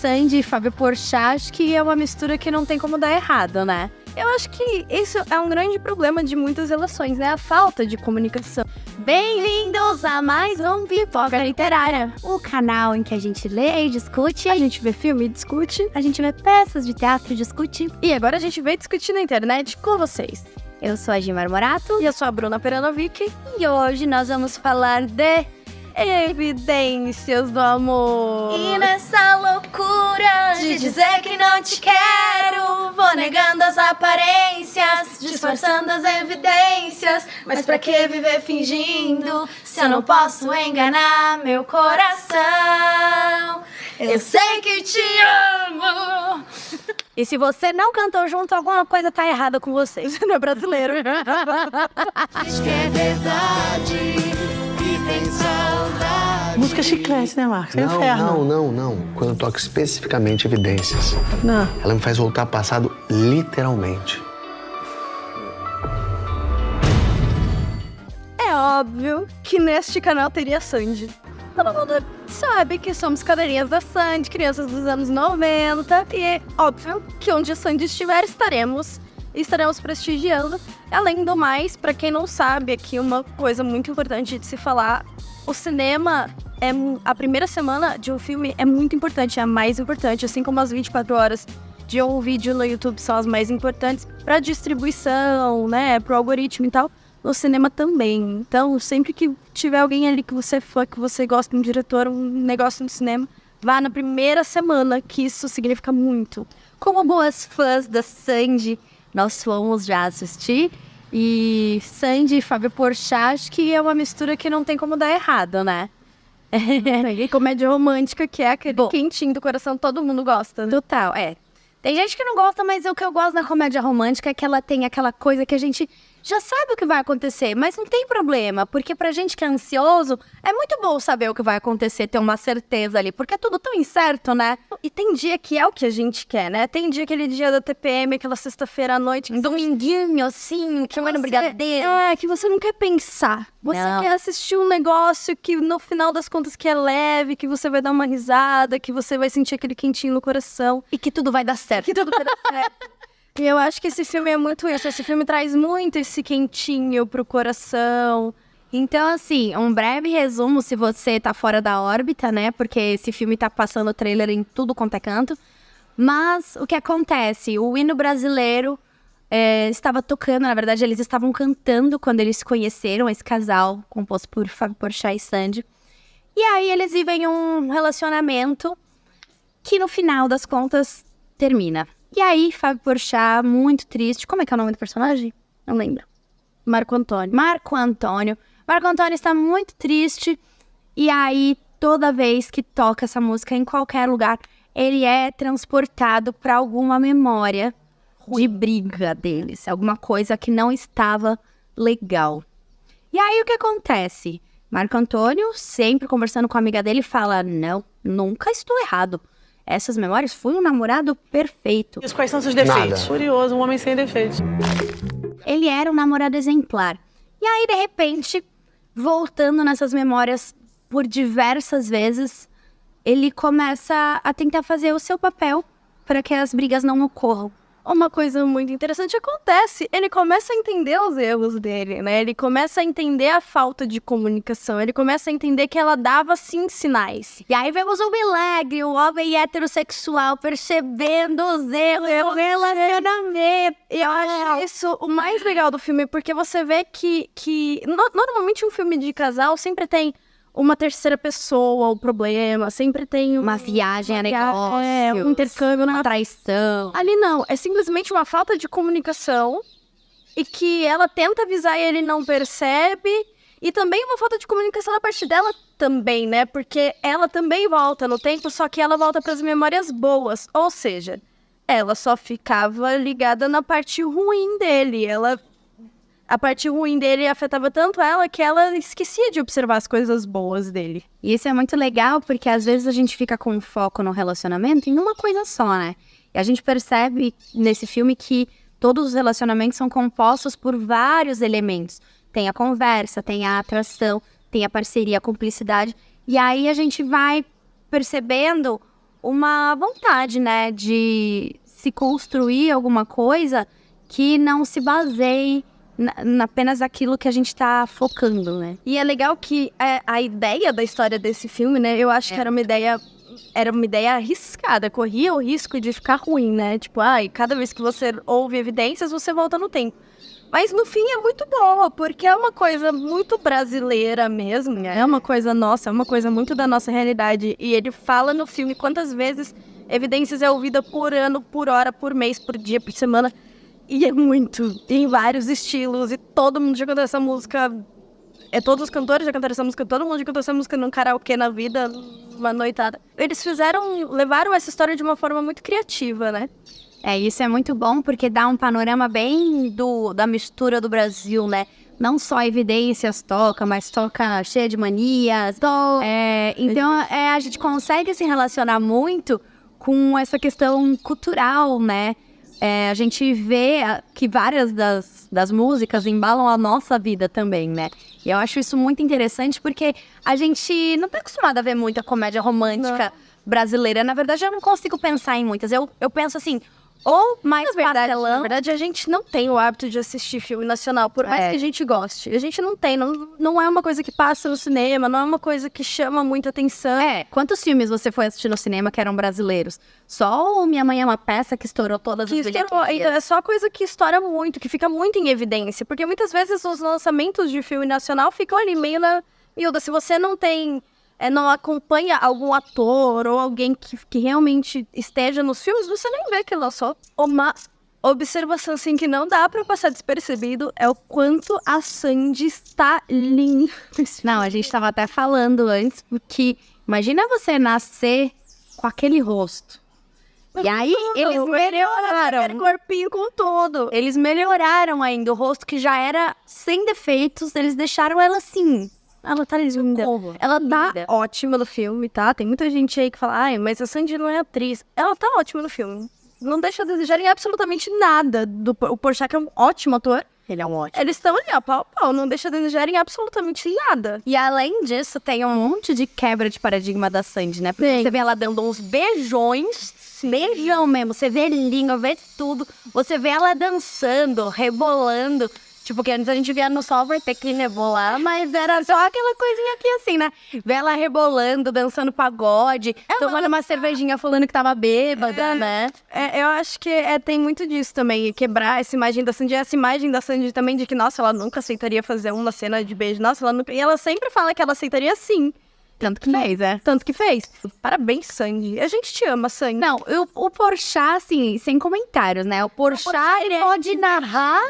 Sandy e Fábio Porchat, acho que é uma mistura que não tem como dar errado, né? Eu acho que isso é um grande problema de muitas relações, né? A falta de comunicação. Bem-vindos a mais um Pipoca Literária, o canal em que a gente lê e discute, a gente vê filme e discute, a gente vê peças de teatro e discute. E agora a gente veio discutir na internet com vocês. Eu sou a Gimar Morato. E eu sou a Bruna Peranovic. E hoje nós vamos falar de evidências do amor. E nessa loucura de dizer que não te quero, vou negando as aparências, disfarçando as evidências. Mas pra que viver fingindo, se eu não posso enganar meu coração? Eu sei que te amo. E se você não cantou junto, alguma coisa tá errada com você. Você não é brasileiro. Diz que é verdade e tem saudade. Música chiclete, né, Marcos? É inferno. Não. Quando eu toco especificamente Evidências, Não. ela me faz voltar ao passado literalmente. É óbvio que neste canal teria Sandy. Todo mundo sabe que somos cadeirinhas da Sandy, crianças dos anos 90. E é óbvio que onde a Sandy estiver, estaremos prestigiando. Além do mais, pra quem não sabe, aqui uma coisa muito importante de se falar: o cinema, a primeira semana de um filme é muito importante, é a mais importante, assim como as 24 horas de um vídeo no YouTube são as mais importantes pra distribuição, né, pro algoritmo e tal. No cinema também. Então, sempre que tiver alguém ali que você é fã, que você gosta, um diretor, um negócio no cinema, vá na primeira semana, que isso significa muito. Como boas fãs da Sandy, nós fomos já assistir. E Sandy e Fábio Porchat, acho que é uma mistura que não tem como dar errado, né? E comédia romântica, que é aquele quentinho do coração, todo mundo gosta, né? Total, é. Tem gente que não gosta, mas o que eu gosto da comédia romântica é que ela tem aquela coisa que a gente já sabe o que vai acontecer, mas não tem problema, porque pra gente que é ansioso, é muito bom saber o que vai acontecer, ter uma certeza ali, porque é tudo tão incerto, né? E tem dia que é o que a gente quer, né? Tem dia, aquele dia da TPM, aquela sexta-feira à noite, um dominguinho, assim, que vai no brigadeiro. É, que você não quer pensar. Você quer assistir um negócio que, no final das contas, que é leve, que você vai dar uma risada, que você vai sentir aquele quentinho no coração. E que tudo vai dar certo. Que tudo vai dar certo. E eu acho que esse filme é muito isso. Esse filme traz muito esse quentinho pro coração. Então, assim, um breve resumo, se você tá fora da órbita, né? Porque esse filme tá passando trailer em tudo quanto é canto. Mas o que acontece? O hino brasileiro estava tocando, na verdade, eles estavam cantando quando eles se conheceram, esse casal composto por Fábio Porchat e Sandy. E aí eles vivem um relacionamento que, no final das contas, termina. E aí, Fábio Porchat, muito triste. Como é que é o nome do personagem? Não lembro. Marco Antônio. Marco Antônio está muito triste. E aí, toda vez que toca essa música em qualquer lugar, ele é transportado para alguma memória de briga deles. Alguma coisa que não estava legal. E aí, o que acontece? Marco Antônio, sempre conversando com a amiga dele, fala: não, nunca estou errado. Essas memórias, fui um namorado perfeito. E quais são seus defeitos? Nada. Curioso, um homem sem defeitos. Ele era um namorado exemplar. E aí, de repente, voltando nessas memórias por diversas vezes, ele começa a tentar fazer o seu papel para que as brigas não ocorram. Uma coisa muito interessante acontece, ele começa a entender os erros dele, né? Ele começa a entender a falta de comunicação, ele começa a entender que ela dava, sim, sinais. E aí vemos o milagre, o homem heterossexual percebendo os erros do relacionamento. E eu acho isso o mais legal do filme, porque você vê que normalmente um filme de casal sempre tem uma terceira pessoa, o problema, sempre tem uma viagem a negócios, um intercâmbio, uma traição. Ali não, é simplesmente uma falta de comunicação e que ela tenta avisar e ele não percebe, e também uma falta de comunicação da parte dela também, né? Porque ela também volta no tempo, só que ela volta para as memórias boas, ou seja, ela só ficava ligada na parte ruim dele, a parte ruim dele afetava tanto ela que ela esquecia de observar as coisas boas dele. E isso é muito legal, porque às vezes a gente fica com foco no relacionamento em uma coisa só, né? E a gente percebe nesse filme que todos os relacionamentos são compostos por vários elementos. Tem a conversa, tem a atração, tem a parceria, a cumplicidade. E aí a gente vai percebendo uma vontade, né, de se construir alguma coisa que não se baseie apenas aquilo que a gente tá focando, né? E é legal que a ideia da história desse filme, né? Eu acho que era uma ideia arriscada, corria o risco de ficar ruim, né? Tipo, cada vez que você ouve evidências, você volta no tempo. Mas no fim é muito boa, porque é uma coisa muito brasileira mesmo, é uma coisa nossa, é uma coisa muito da nossa realidade. E ele fala no filme quantas vezes evidências é ouvida por ano, por hora, por mês, por dia, por semana. E é muito, em vários estilos, e todo mundo já cantou essa música, todos os cantores já cantaram essa música, todo mundo já cantou essa música num karaokê na vida, uma noitada. Eles levaram essa história de uma forma muito criativa, né? Isso é muito bom, porque dá um panorama bem da mistura do Brasil, né? Não só Evidências toca, mas toca Cheia de Manias. Então, a gente consegue se relacionar muito com essa questão cultural, né? A gente vê que várias das músicas embalam a nossa vida também, né? E eu acho isso muito interessante, porque a gente não tá acostumado a ver muita comédia romântica brasileira. Na verdade, eu não consigo pensar em muitas. Eu penso assim... Ou mais pastelão. Na verdade, a gente não tem o hábito de assistir filme nacional, por mais que a gente goste. A gente não tem, não é uma coisa que passa no cinema, não é uma coisa que chama muita atenção. Quantos filmes você foi assistir no cinema que eram brasileiros? Só o Minha Mãe é uma Peça que estourou todas as bilheterias. É só coisa que estoura muito, que fica muito em evidência. Porque muitas vezes os lançamentos de filme nacional ficam ali meio na miúda. Se você não tem... não acompanha algum ator ou alguém que realmente esteja nos filmes, você nem vê que lançou. Uma observação, assim, que não dá pra passar despercebido é o quanto a Sandy está linda. Não, a gente tava até falando antes, porque imagina você nascer com aquele rosto. E aí, eles melhoraram. Aquele corpinho com tudo. Eles melhoraram ainda o rosto, que já era sem defeitos, eles deixaram ela assim... Ela tá linda. Ela tá ótima no filme, tá? Tem muita gente aí que fala, mas a Sandy não é atriz. Ela tá ótima no filme. Não deixa a desejar em absolutamente nada. O Porchat, que é um ótimo ator. Ele é um ótimo. Eles estão ali, pau a pau. Não deixa a desejar em absolutamente nada. E além disso, tem um monte de quebra de paradigma da Sandy, né? Porque você vê ela dando uns beijões. Beijão mesmo. Você vê língua, vê tudo. Você vê ela dançando, rebolando. Tipo, que antes a gente via no Sol vai ter que rebolar, mas era só aquela coisinha aqui assim, né? Vê ela rebolando, dançando pagode, tomando uma cervejinha falando que tava bêbada, né? Eu acho que tem muito disso também, quebrar essa imagem da Sandy. Essa imagem da Sandy também de que, nossa, ela nunca aceitaria fazer uma cena de beijo. Nossa, ela nunca... E ela sempre fala que ela aceitaria sim. Tanto que fez, Tanto que fez. Parabéns, Sandy. A gente te ama, Sandy. Não, o Porchat, assim, sem comentários, né? O Porchat, ele pode narrar...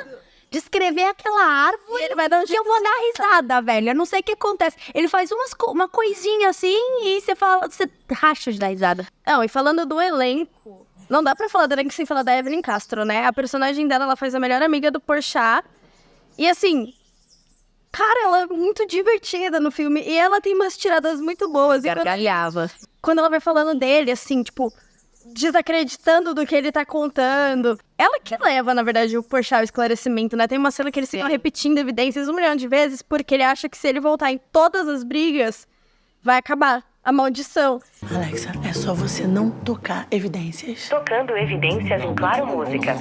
Descrever aquela árvore, ele vai dar eu vou dar risada, velho. Eu não sei o que acontece. Ele faz uma coisinha assim e você racha de dar risada. Não, e falando do elenco, não dá pra falar do elenco sem falar da Evelyn Castro, né? A personagem dela, ela faz a melhor amiga do Porchat. E assim, cara, ela é muito divertida no filme. E ela tem umas tiradas muito boas. Gargalhava. Quando ela vai falando dele, assim, tipo... desacreditando do que ele tá contando. Ela que leva, na verdade, o Porchat ao esclarecimento, né? Tem uma cena que eles ficam repetindo evidências 1 milhão de vezes porque ele acha que se ele voltar em todas as brigas, vai acabar a maldição. Alexa, é só você não tocar evidências. Tocando evidências em Claro Música.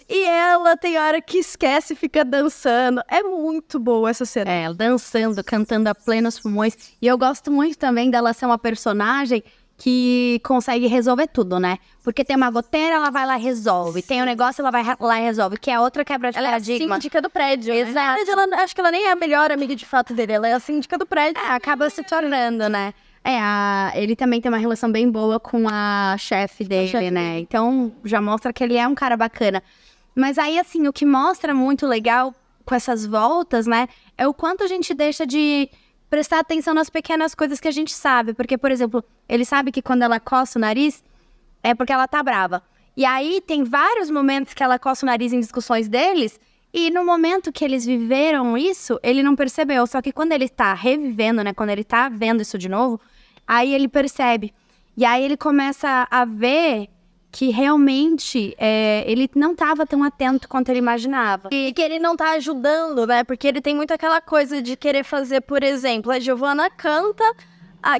E ela tem hora que esquece e fica dançando. É muito boa essa cena. Ela dançando, cantando a plenos pulmões. E eu gosto muito também dela ser uma personagem que consegue resolver tudo, né? Porque tem uma goteira, ela vai lá e resolve. Tem um negócio, ela vai lá e resolve. Que é outra quebra de paradigma. Ela é a síndica do prédio. Exato. Né? Acho que ela nem é a melhor amiga de fato dele. Ela é a síndica do prédio. Acaba se tornando, né? Ele também tem uma relação bem boa com a chefe dele, né? Então, já mostra que ele é um cara bacana. Mas aí, assim, o que mostra muito legal com essas voltas, né? É o quanto a gente deixa de... prestar atenção nas pequenas coisas que a gente sabe. Porque, por exemplo, ele sabe que quando ela coça o nariz, é porque ela tá brava. E aí, tem vários momentos que ela coça o nariz em discussões deles, e no momento que eles viveram isso, ele não percebeu. Só que quando ele tá revivendo, né, quando ele tá vendo isso de novo, aí ele percebe. E aí ele começa a ver que realmente ele não estava tão atento quanto ele imaginava. E que ele não tá ajudando, né? Porque ele tem muito aquela coisa de querer fazer, por exemplo, a Giovanna canta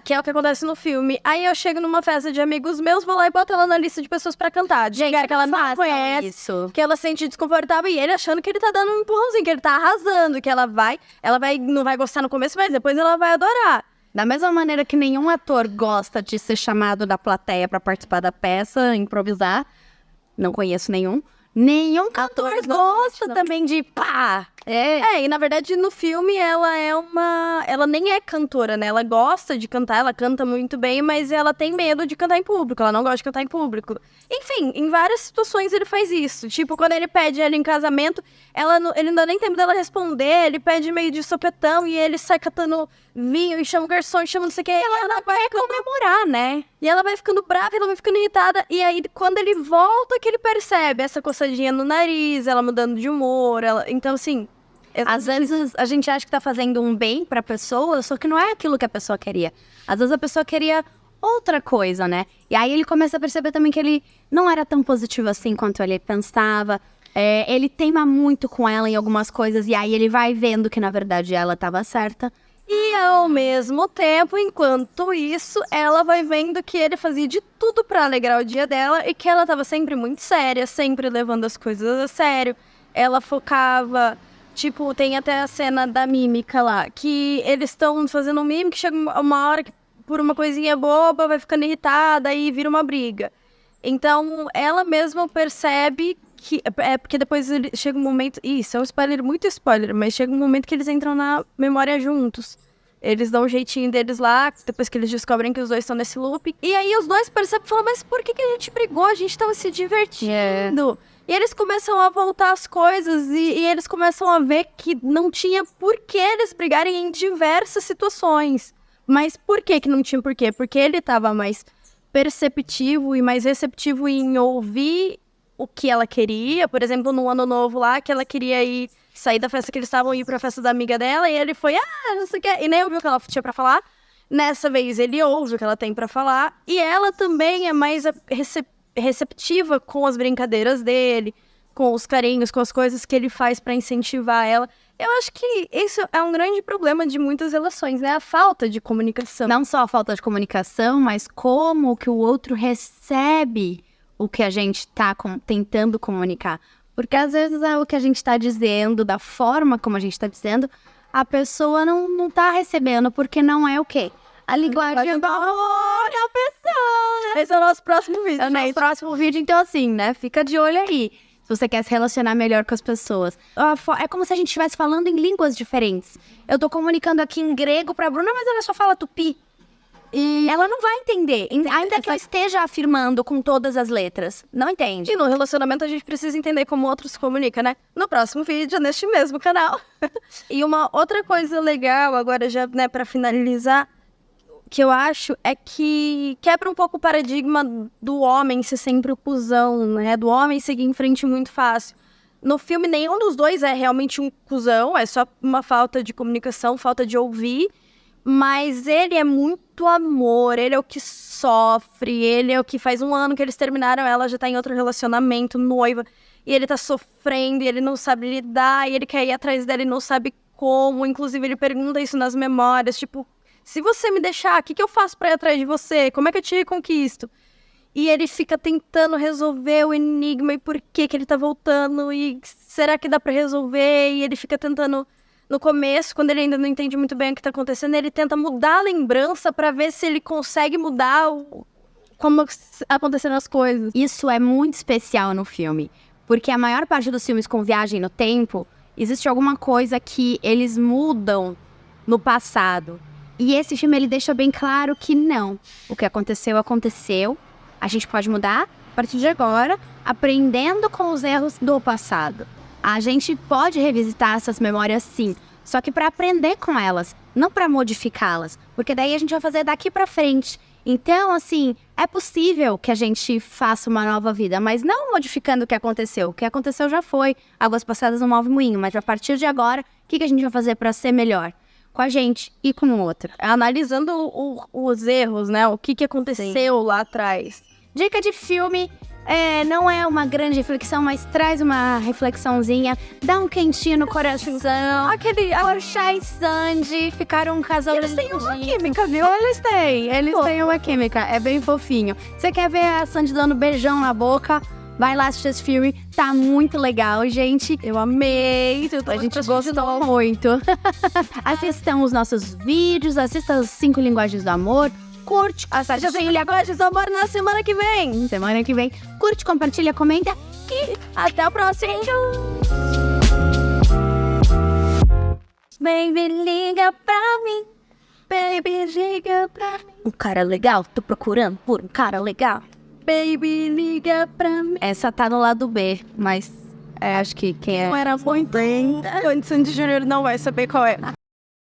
que é o que acontece no filme. Aí eu chego numa festa de amigos meus, vou lá e boto ela na lista de pessoas pra cantar. De lugar que ela não conhece, isso. que ela sente desconfortável, e ele achando que ele tá dando um empurrãozinho, que ele tá arrasando, que não vai gostar no começo, mas depois ela vai adorar. Da mesma maneira que nenhum ator gosta de ser chamado da plateia pra participar da peça, improvisar, não conheço nenhum. Nenhum cantor gosta também de pá. E na verdade no filme ela nem é cantora, né? Ela gosta de cantar, ela canta muito bem, mas ela tem medo de cantar em público, ela não gosta de cantar em público. Enfim, em várias situações ele faz isso. Tipo, quando ele pede ela em casamento, ele não dá nem tempo dela responder, ele pede meio de sopetão e ele sai catando vinho e chama o garçom e chama não sei o que. Ela vai comemorar, né? E ela vai ficando brava, ela vai ficando irritada. E aí, quando ele volta, que ele percebe essa coçadinha no nariz, ela mudando de humor. Então, assim... Às vezes a gente acha que tá fazendo um bem pra pessoa, só que não é aquilo que a pessoa queria. Às vezes a pessoa queria outra coisa, né? E aí ele começa a perceber também que ele não era tão positivo assim quanto ele pensava. Ele teima muito com ela em algumas coisas, e aí ele vai vendo que na verdade ela tava certa. E ao mesmo tempo, enquanto isso, ela vai vendo que ele fazia de tudo pra alegrar o dia dela e que ela tava sempre muito séria, sempre levando as coisas a sério. Ela focava... Tipo, tem até a cena da mímica lá, que eles estão fazendo um mímica, chega uma hora que por uma coisinha boba vai ficando irritada e vira uma briga. Então, ela mesma percebe que... porque depois chega um momento... Isso é um spoiler, muito spoiler, mas chega um momento que eles entram na memória juntos. Eles dão um jeitinho deles lá, depois que eles descobrem que os dois estão nesse loop. E aí os dois percebem e falam, mas por que a gente brigou? A gente tava se divertindo. E eles começam a voltar as coisas e eles começam a ver que não tinha por que eles brigarem em diversas situações. Mas por que não tinha por quê? Porque ele estava mais perceptivo e mais receptivo em ouvir o que ela queria. Por exemplo, no Ano Novo lá, que ela queria sair da festa que eles estavam e ir pra festa da amiga dela. E ele foi, não sei o que. E nem ouviu o que ela tinha pra falar. Nessa vez ele ouve o que ela tem pra falar. E ela também é mais receptiva com as brincadeiras dele, com os carinhos, com as coisas que ele faz pra incentivar ela. Eu acho que isso é um grande problema de muitas relações, né? A falta de comunicação. Não só a falta de comunicação, mas como que o outro recebe o que a gente tá tentando comunicar. Porque às vezes é o que a gente tá dizendo, da forma como a gente tá dizendo, a pessoa não tá recebendo, porque não é o quê? A linguagem do amor da pessoa. Esse é o nosso próximo vídeo. É o nosso próximo vídeo, então assim, né? Fica de olho aí. Se você quer se relacionar melhor com as pessoas. É como se a gente estivesse falando em línguas diferentes. Eu tô comunicando aqui em grego pra Bruna, mas ela só fala tupi. E ela não vai entender. Ainda que eu esteja afirmando com todas as letras. Não entende. E no relacionamento a gente precisa entender como o outro se comunica, né? No próximo vídeo, neste mesmo canal. E uma outra coisa legal, agora já, né, pra finalizar, que eu acho é que quebra um pouco o paradigma do homem ser sempre o cuzão, né? Do homem seguir em frente muito fácil. No filme, nenhum dos dois é realmente um cuzão, é só uma falta de comunicação, falta de ouvir. Mas ele é muito amor, ele é o que sofre, ele é o que faz 1 ano que eles terminaram, ela já tá em outro relacionamento, noiva, e ele tá sofrendo, e ele não sabe lidar, e ele quer ir atrás dela e não sabe como. Inclusive, ele pergunta isso nas memórias, tipo... Se você me deixar, o que eu faço pra ir atrás de você? Como é que eu te reconquisto? E ele fica tentando resolver o enigma e por que ele tá voltando. E será que dá pra resolver? E ele fica tentando... No começo, quando ele ainda não entende muito bem o que tá acontecendo, ele tenta mudar a lembrança pra ver se ele consegue mudar como aconteceram as coisas. Isso é muito especial no filme. Porque a maior parte dos filmes com viagem no tempo, existe alguma coisa que eles mudam no passado. E esse filme, ele deixa bem claro que não. O que aconteceu, aconteceu. A gente pode mudar a partir de agora, aprendendo com os erros do passado. A gente pode revisitar essas memórias, sim. Só que para aprender com elas, não para modificá-las. Porque daí a gente vai fazer daqui para frente. Então, assim, é possível que a gente faça uma nova vida, mas não modificando o que aconteceu. O que aconteceu já foi. Águas passadas não movem moinho. Mas a partir de agora, o que a gente vai fazer para ser melhor? Com a gente e com o outro. Analisando os erros, né? O que aconteceu lá atrás. Dica de filme, Não é uma grande reflexão, mas traz uma reflexãozinha, dá um quentinho no coração. Porchat e Sandy ficaram um casal Eles têm uma lindinho. química, viu? Eles têm uma química, é bem fofinho. Você quer ver a Sandy dando beijão na boca? Vai lá assistir esse filme, tá muito legal, gente. Eu amei. A gente gostou muito. Assistam os nossos vídeos, assistam as 5 linguagens do amor. Curte, Já tem Linguagens do Amor na semana que vem. semana que vem. Curte, compartilha, comenta. E até a próxima. Baby, liga pra mim. Baby, liga pra mim. Um cara legal? Tô procurando por um cara legal. Baby, liga pra mim. Essa tá no lado B, mas acho que quem é... Não era muito bem. O Sandy Júnior não vai saber qual é.